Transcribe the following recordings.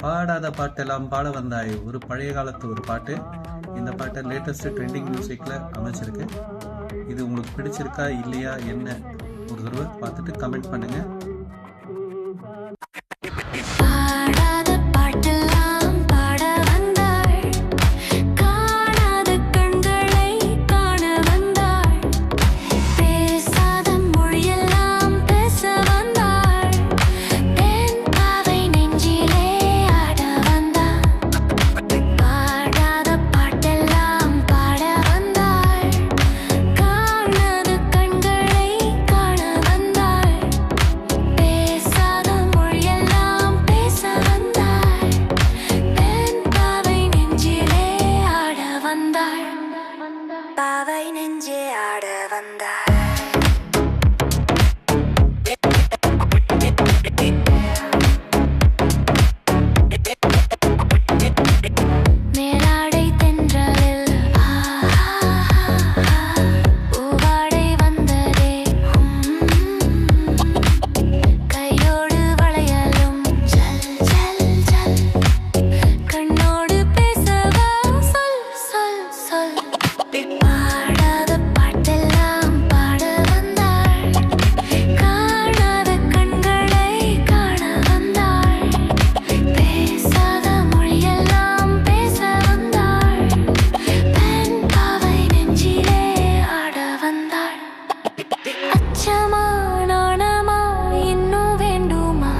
பாடாத பாட்டெல்லாம் பாட வந்தாய் ஒரு பழைய காலத்து ஒரு பாட்டு. இந்த பாட்டை லேட்டஸ்ட் ட்ரெண்டிங் மியூசிக்கில் அமைச்சிருக்கு. இது உங்களுக்கு பிடிச்சிருக்கா இல்லையா என்ன ஒரு தடவை பார்த்துட்டு கமெண்ட் பண்ணுங்கள். பாவை நெஞ்சே ஆட வந்தாய். மேலாடை தென்றலில் பூவாடை வந்ததே, கையோடு வளையலும் ஜல் ஜல் ஜல், கண்ணோடு பேசவா சொல் சொல் சொல். பாடாத பாட்டெல்லாம் பாட வந்தாள், காணாத கண்களை காண வந்தாள், பேசாத மொழியெல்லாம் பேச வந்தாள், பெண் பாவை நெஞ்சிலே ஆட வந்தாள். அச்சமா நாணமா இன்னும் வேண்டுமா,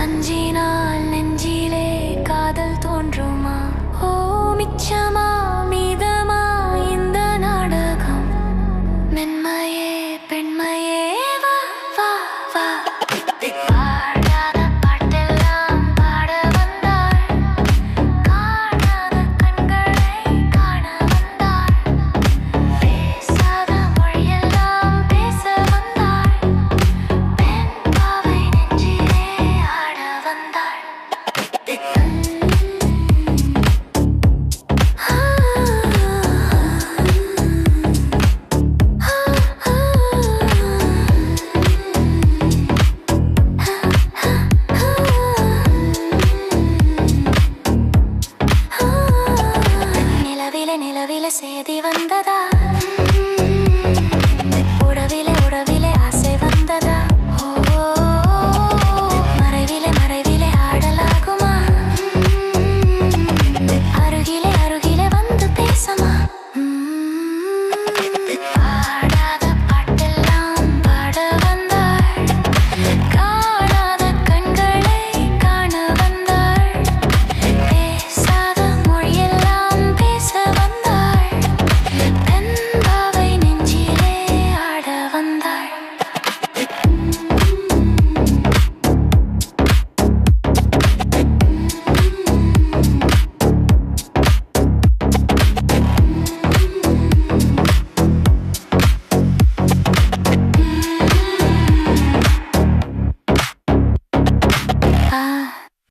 அஞ்சினால் நெஞ்சிலே காதல் தோன்றுமா, ஓ மிச்சமா மீதமா இந்த நாடகம், மென்மையே பெண்மையே வா வா வா. பாடாத பாட்டெல்லாம் பாட வந்தாள், காணாத கண்களை காண வந்தாள், பேசாத மொழியெல்லாம் பேச வந்தாள், பெண் பாவை நெஞ்சிலே ஆட வந்தாள்.